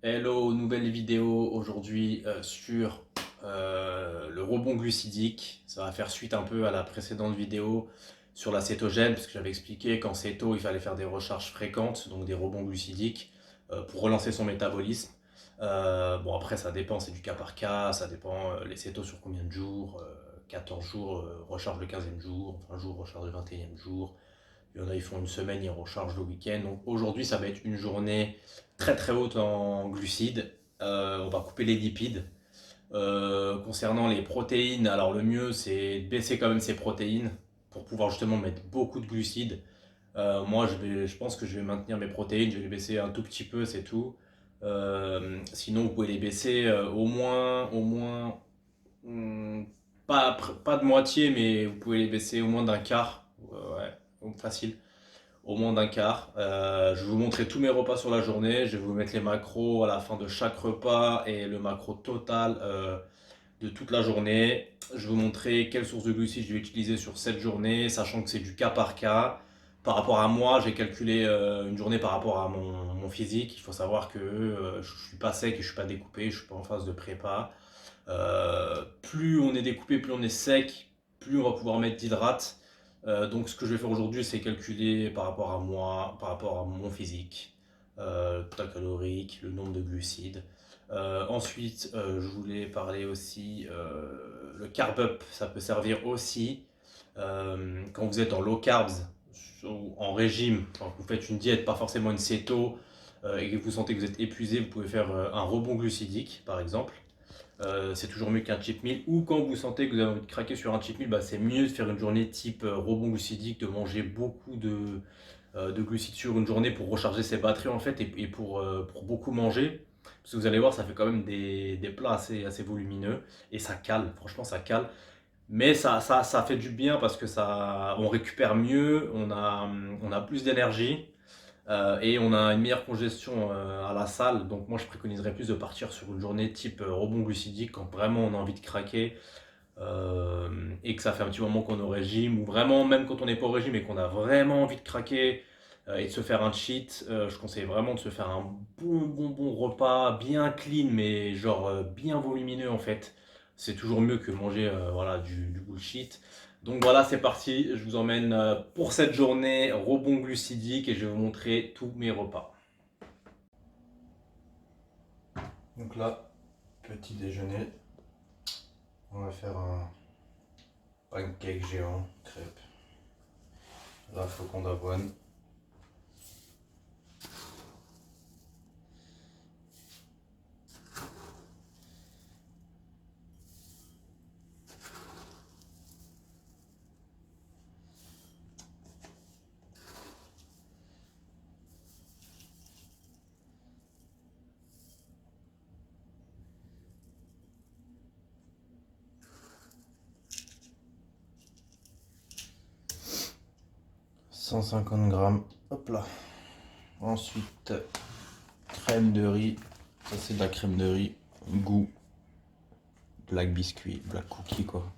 Hello, nouvelle vidéo aujourd'hui sur le rebond glucidique. Ça va faire suite un peu à la précédente vidéo sur la cétogène, parce que j'avais expliqué qu'en céto, il fallait faire des recharges fréquentes, donc des rebonds glucidiques, pour relancer son métabolisme. Bon, après, ça dépend, c'est du cas par cas, ça dépend les cétos sur combien de jours. 14 jours, recharge le 15e jour, 20 jours, recharge le 21e jour. Il y en a, ils font une semaine, ils rechargent le week-end. Donc aujourd'hui, ça va être une journée très très haute en glucides. On va couper les lipides. Concernant les protéines, alors le mieux c'est de baisser quand même ses protéines pour pouvoir justement mettre beaucoup de glucides. Moi je pense que je vais maintenir mes protéines, je vais les baisser un tout petit peu, c'est tout. Sinon vous pouvez les baisser au moins hmm, pas de moitié, mais vous pouvez les baisser au moins d'un quart. Ouais, donc facile au moins d'un quart. Je vais vous montrer tous mes repas sur la journée. Je vais vous mettre les macros à la fin de chaque repas et le macro total de toute la journée. Je vais vous montrer quelle source de glucides je vais utiliser sur cette journée, sachant que c'est du cas par cas. Par rapport à moi, j'ai calculé une journée par rapport à mon physique. Il faut savoir que je suis pas sec et je suis pas découpé, je suis pas en phase de prépa. Plus on est découpé, plus on est sec, plus on va pouvoir mettre d'hydrates. Donc ce que je vais faire aujourd'hui, c'est calculer par rapport à moi, par rapport à mon physique, le quota calorique, le nombre de glucides. Ensuite, je voulais parler aussi, le carb up, ça peut servir aussi quand vous êtes en low carbs, ou en régime, quand vous faites une diète, pas forcément une céto, et que vous sentez que vous êtes épuisé, vous pouvez faire un rebond glucidique, par exemple. C'est toujours mieux qu'un cheat meal. Ou quand vous sentez que vous avez envie de craquer sur un cheat meal, bah, c'est mieux de faire une journée type rebond glucidique, de manger beaucoup de glucides sur une journée pour recharger ses batteries en fait et pour beaucoup manger. Parce que vous allez voir, ça fait quand même des plats assez volumineux et ça cale, franchement ça cale. Mais ça fait du bien parce que on récupère mieux, on a plus d'énergie. Et on a une meilleure congestion à la salle. Donc moi je préconiserais plus de partir sur une journée type rebond glucidique quand vraiment on a envie de craquer euh, et que ça fait un petit moment qu'on est au régime, ou vraiment même quand on n'est pas au régime et qu'on a vraiment envie de craquer et de se faire un cheat. Je conseille vraiment de se faire un bon repas, bien clean, mais genre bien volumineux en fait. C'est toujours mieux que manger voilà, du bullshit. Donc voilà, c'est parti. Je vous emmène pour cette journée rebond glucidique et je vais vous montrer tous mes repas. Donc là, petit déjeuner. On va faire un pancake géant, crêpe. Là, flocon d'avoine. 150 grammes. Hop là. Ensuite, crème de riz. Ça, c'est de la crème de riz. Goût. Black biscuit, black cookie, quoi.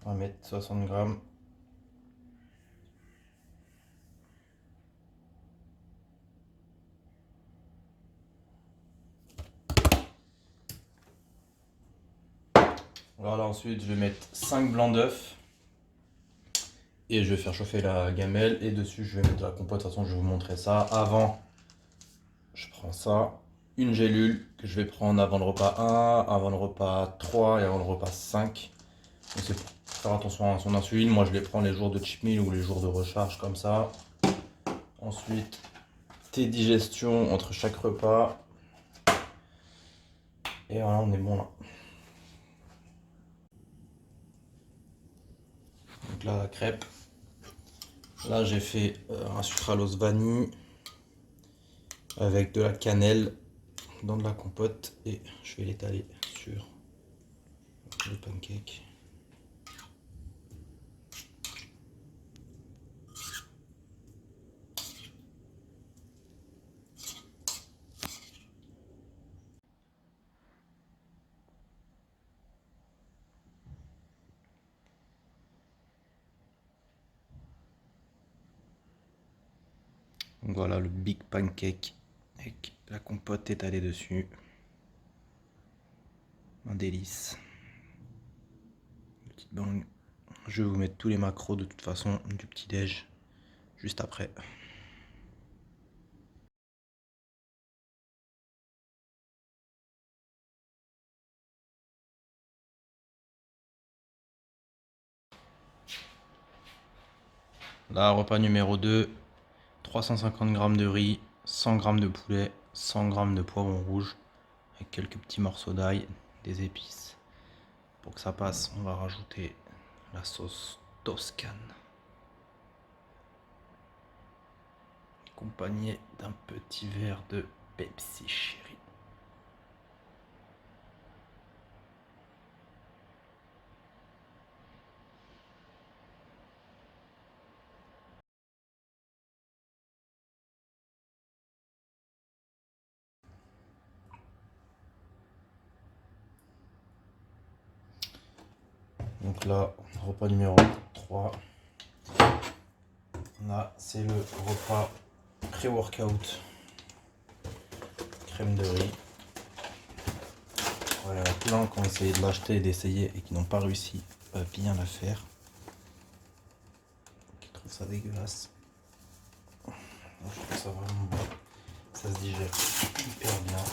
On va mettre 60 grammes. Voilà, ensuite, je vais mettre 5 blancs d'œufs. Et je vais faire chauffer la gamelle. Et dessus, je vais mettre de la compote. De toute façon, je vais vous montrer ça. Avant, je prends ça. Une gélule que je vais prendre avant le repas 1, avant le repas 3 et avant le repas 5. Donc c'est pour faire attention à son insuline. Moi, je les prends les jours de cheat meal ou les jours de recharge comme ça. Ensuite, thé digestion entre chaque repas. Et voilà, on est bon là. Donc là, la crêpe. Là, j'ai fait un sucralose vanille avec de la cannelle dans de la compote et je vais l'étaler sur le pancake. Donc voilà le big pancake avec la compote étalée dessus. Un délice. Une petite bang. Je vais vous mettre tous les macros de toute façon du petit déj juste après. Là, repas numéro 2, 350 g de riz, 100 g de poulet, 100 g de poivron rouge, avec quelques petits morceaux d'ail, des épices. Pour que ça passe, on va rajouter la sauce toscane, accompagnée d'un petit verre de Pepsi Chéri. Donc là, repas numéro 3. Là, c'est le repas pré-workout. Crème de riz. Voilà, il y en a plein qui ont essayé de l'acheter et d'essayer et qui n'ont pas réussi à bien la faire. Qui trouvent ça dégueulasse. Moi, je trouve ça vraiment bon. Ça se digère hyper bien.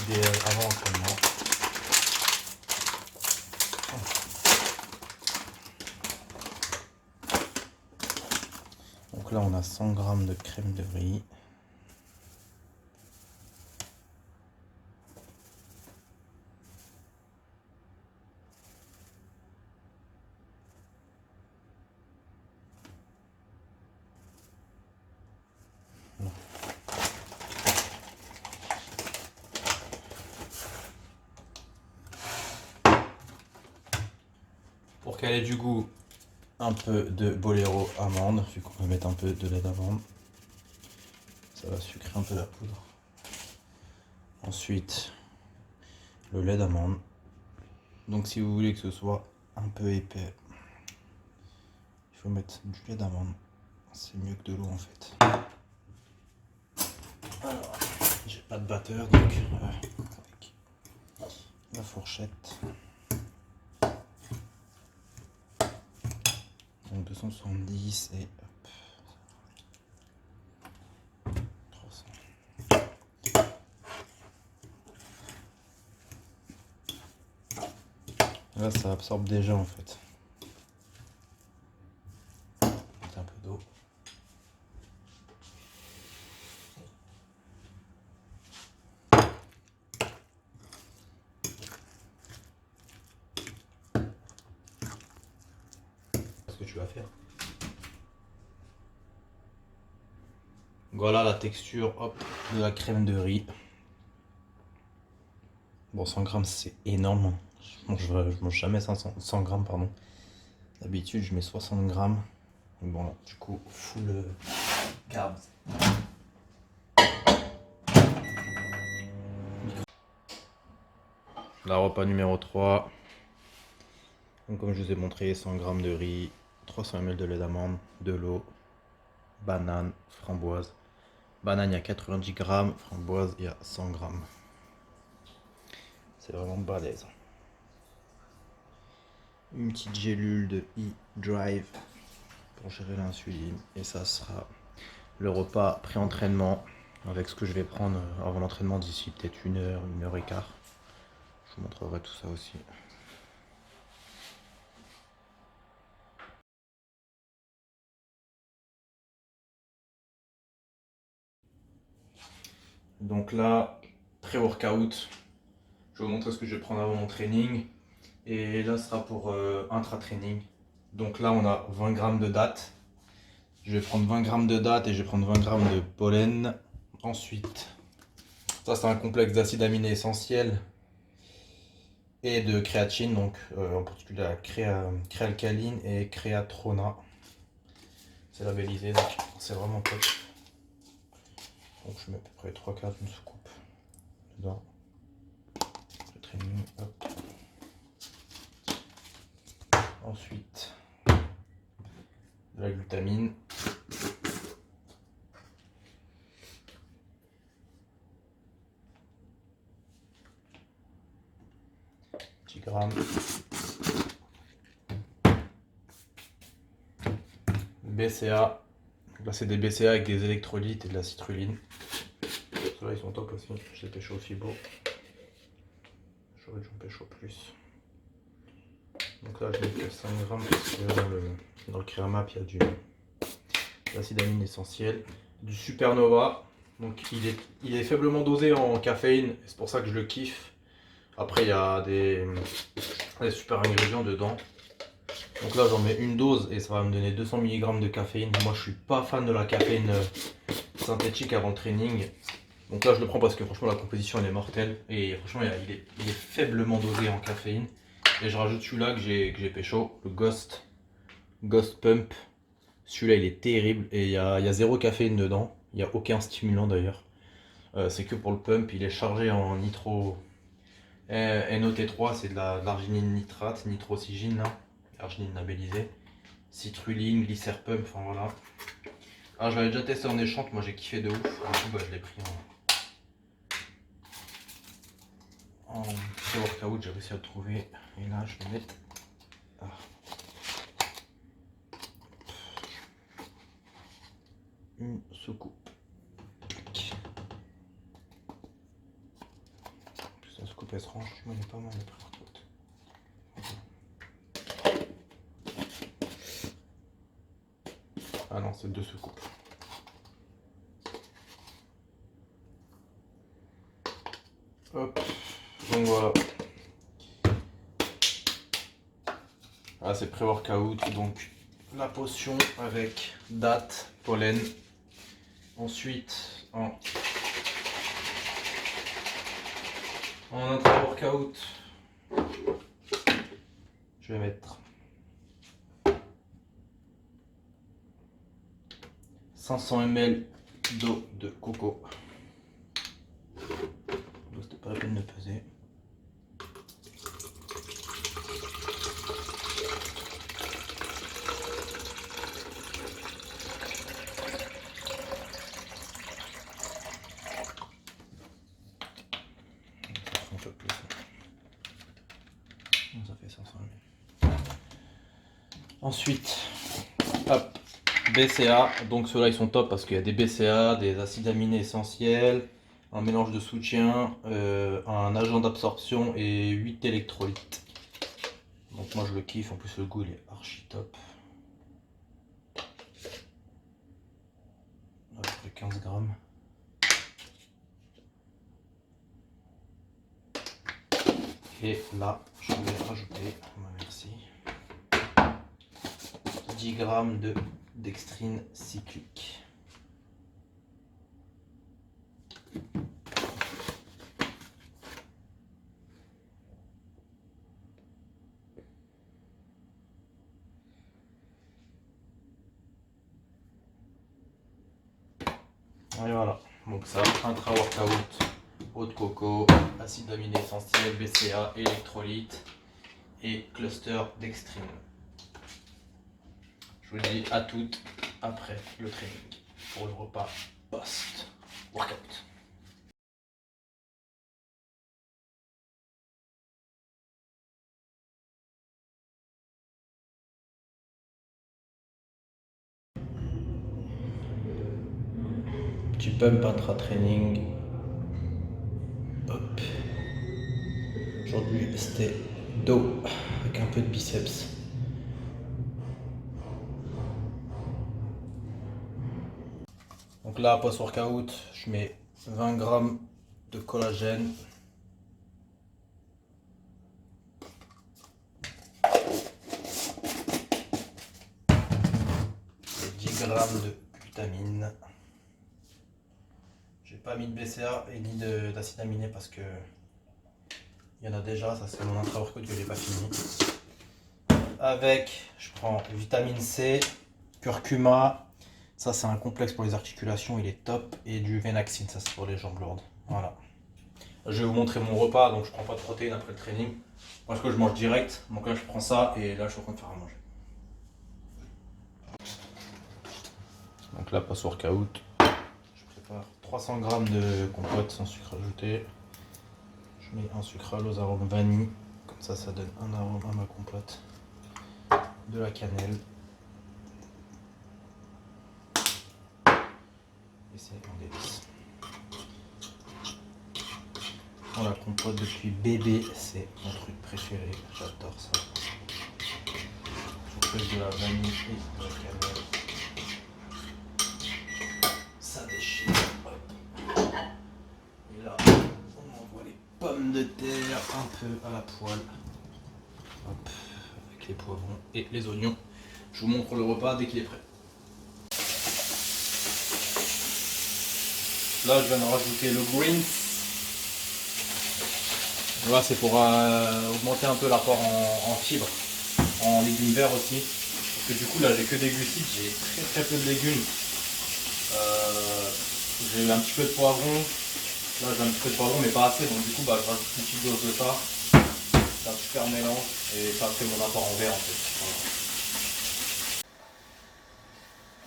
Idéal avant l'entraînement. Donc là, on a 100 g de crème de riz. Pour qu'elle ait du goût, un peu de Bolero amande, vu qu'on va mettre un peu de lait d'amande. Ça va sucrer un peu la poudre. Ensuite, le lait d'amande. Donc si vous voulez que ce soit un peu épais, il faut mettre du lait d'amande. C'est mieux que de l'eau en fait. Alors, j'ai pas de batteur, donc avec la fourchette. Donc 270 et hop, 300. Là, ça absorbe déjà en fait. Un peu d'eau. Ce que tu vas faire. Voilà la texture, hop, de la crème de riz. Bon, 100 grammes, c'est énorme. Je mange jamais 100 grammes, pardon. D'habitude, je mets 60 grammes. Bon, là, du coup, full carbs. La repas numéro 3. Donc, comme je vous ai montré, 100 g de riz, 300 ml de lait d'amande, de l'eau, banane, framboise. Banane, il y a 90 g, framboise, il y a 100 g. C'est vraiment balèze. Une petite gélule de E-Drive pour gérer l'insuline. Et ça sera le repas pré-entraînement avec ce que je vais prendre avant l'entraînement d'ici peut-être 1 heure et quart. Je vous montrerai tout ça aussi. Donc là, pré-workout, je vais vous montrer ce que je vais prendre avant mon training. Et là, ce sera pour intra-training. Donc là, on a 20 g de dattes. Je vais prendre 20 g de dattes et je vais prendre 20 g de pollen. Ensuite, ça c'est un complexe d'acides aminés essentiels et de créatine, donc en particulier la créalcaline et créatrona. C'est labellisé, donc c'est vraiment top. Donc je mets à peu près 3/4 d'une soucoupe dedans. Le training, hop. Ensuite, de la glutamine. 10 grammes. BCA. Là, c'est des BCA avec des électrolytes et de la citrulline. Ceux-là, ils sont top aussi. Je les pêche au Fibo. J'aurais dû en pêcher au plus. Donc là, je mets que 5 grammes parce que dans le Créamap, il y a de l'acide amine essentiel. Du Supernova. Donc il est faiblement dosé en caféine. C'est pour ça que je le kiffe. Après, il y a des super ingrédients dedans. Donc là, j'en mets une dose et ça va me donner 200 mg de caféine. Moi, je suis pas fan de la caféine synthétique avant le training. Donc là, je le prends parce que franchement, la composition elle est mortelle. Et franchement, il est faiblement dosé en caféine. Et je rajoute celui-là que j'ai pécho, le Ghost Pump. Celui-là, il est terrible. Et il y a zéro caféine dedans. Il n'y a aucun stimulant d'ailleurs. C'est que pour le pump. Il est chargé en nitro. NOT3, c'est de l'arginine nitrate, nitrosigine là. Arginine labellisée. Citrulline, glycerpump, enfin voilà. Alors j'avais déjà testé en échante, moi j'ai kiffé de ouf. Du coup, bah, je l'ai pris en pré-workout, j'ai réussi à le trouver. Et là, je vais mettre. Une soucoupe. La soucoupe elle se range, je mets pas mal de pré-workout. Ah non, c'est 2 soucoupes. Hop, donc voilà. Ah, c'est pré-workout, donc la potion avec date, pollen. Ensuite, en intra-workout, je vais mettre 500 ml d'eau de coco. Donc c'était pas la peine de peser. Un peu plus. Ça fait 500 ml. Ensuite, hop, BCA. Donc ceux-là ils sont top parce qu'il y a des BCA, des acides aminés essentiels, un mélange de soutien, un agent d'absorption et 8 électrolytes. Donc moi je le kiffe, en plus le goût il est archi top. À peu près 15 grammes. Et là je vais rajouter, merci, 10 grammes de dextrine cyclique. Et voilà, donc ça, intra-workout, eau de coco, acide aminé essentiel, BCA, électrolytes et cluster dextrine. Je vous dis à toutes après le training pour le repas post-workout. Petit pump intra-training. Hop. Aujourd'hui c'était dos avec un peu de biceps. Donc là, post-workout, je mets 20 grammes de collagène. Et 10 grammes de glutamine. J'ai pas mis de BCA et ni d'acide aminé parce que il y en a déjà, ça c'est mon intra-workout que j'ai pas fini. Avec, je prends vitamine C, curcuma, ça c'est un complexe pour les articulations, il est top, et du Venaxine, ça c'est pour les jambes lourdes. Voilà. Je vais vous montrer mon repas, donc je prends pas de protéines après le training, parce que je mange direct, donc là je prends ça, et là je suis en train de faire à manger. Donc là, post-workout, je prépare 300 g de compote sans sucre ajouté. Je mets un sucralose arôme vanille, comme Ça donne un arôme à ma compote. De la cannelle. Et c'est un délice. La compote depuis bébé, c'est mon truc préféré. J'adore ça. Je pèse de la vanille et de la cannelle. Ça déchire. Hop. Et là, on envoie les pommes de terre un peu à la poêle. Hop. Avec les poivrons et les oignons. Je vous montre le repas dès qu'il est prêt. Là, je viens de rajouter le greens. Là, c'est pour augmenter un peu l'apport en fibres, en légumes verts aussi. Parce que du coup, là, j'ai que des glucides, j'ai très peu de légumes. J'ai eu un petit peu de poivron. Là, j'ai un petit peu de poivron, mais pas assez. Donc, du coup, je rajoute une petite dose de ça. C'est un super mélange et ça fait mon apport en verre en fait.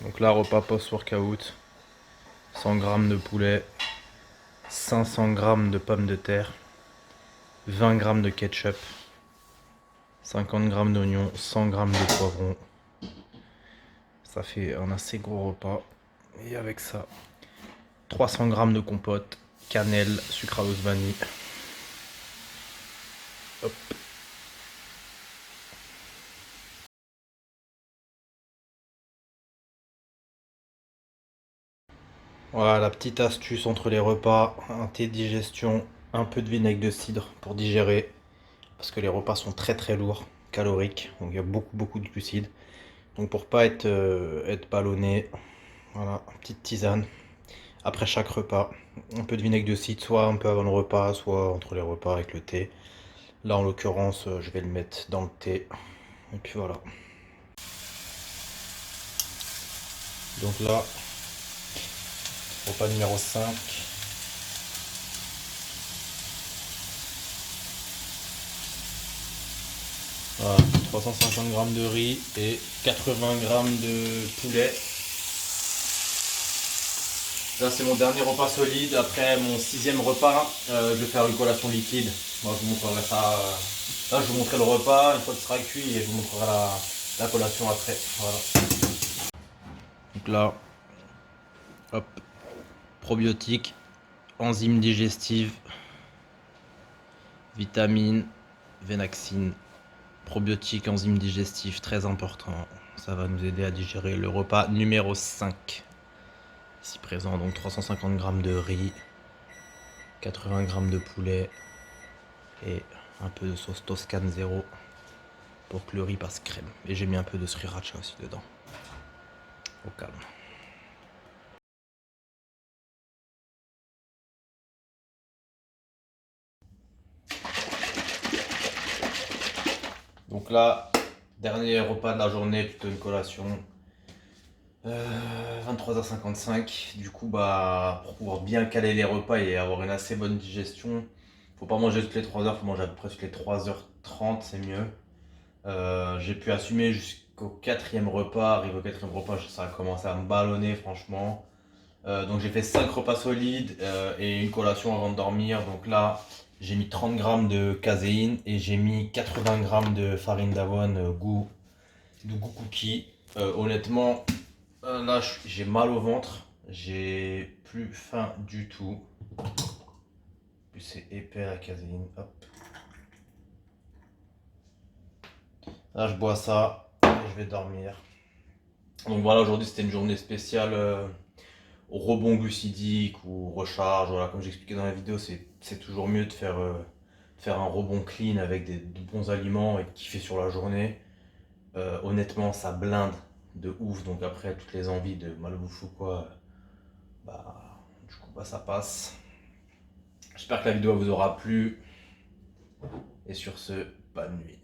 Voilà. Donc là, repas post-workout. 100 g de poulet, 500 g de pommes de terre, 20 g de ketchup, 50 g d'oignons, 100 g de poivron. Ça fait un assez gros repas. Et avec ça, 300 g de compote, cannelle, sucralose vanille. Hop. Voilà la petite astuce entre les repas, un thé de digestion, un peu de vinaigre de cidre pour digérer. Parce que les repas sont très lourds, caloriques, donc il y a beaucoup de glucides. Donc pour pas être ballonné, voilà, petite tisane après chaque repas. Un peu de vinaigre de cidre, soit un peu avant le repas, soit entre les repas avec le thé. Là en l'occurrence, je vais le mettre dans le thé. Et puis voilà. Donc là, repas numéro 5. Voilà, 350 g de riz et 80 g de poulet. Là c'est mon dernier repas solide. Après mon 6e repas, je vais faire une collation liquide. Moi je vous montrerai ça. Là je vous montrerai le repas une fois qu'il sera cuit et je vous montrerai la collation après. Voilà. Donc là, hop, probiotiques, enzymes digestives, vitamines, vénaxine, probiotiques, enzymes digestives, très important. Ça va nous aider à digérer le repas numéro 5. Ici présent, donc 350 g de riz, 80 g de poulet et un peu de sauce Toscane 0 pour que le riz passe crème. Et j'ai mis un peu de sriracha aussi dedans. Au calme. Donc là, dernier repas de la journée, plutôt une collation. 23h55. Du coup, pour pouvoir bien caler les repas et avoir une assez bonne digestion, faut pas manger toutes les 3 heures, faut manger à peu près toutes les 3h30, c'est mieux. J'ai pu assumer jusqu'au 4e repas. Arrivé au 4e repas, ça a commencé à me ballonner, franchement. Donc j'ai fait 5 repas solides et une collation avant de dormir. Donc là, j'ai mis 30 g de caséine et j'ai mis 80 g de farine d'avoine goût cookie. Honnêtement, là j'ai mal au ventre, j'ai plus faim du tout. Plus c'est épais la caséine. Hop. Là je bois ça et je vais dormir. Donc voilà, aujourd'hui c'était une journée spéciale rebond glucidique ou recharge. Voilà, comme j'expliquais dans la vidéo, c'est toujours mieux de faire un rebond clean avec de bons aliments et de kiffer sur la journée. Honnêtement, ça blinde de ouf. Donc après, toutes les envies de malbouffe ou quoi, du coup, ça passe. J'espère que la vidéo vous aura plu. Et sur ce, bonne nuit.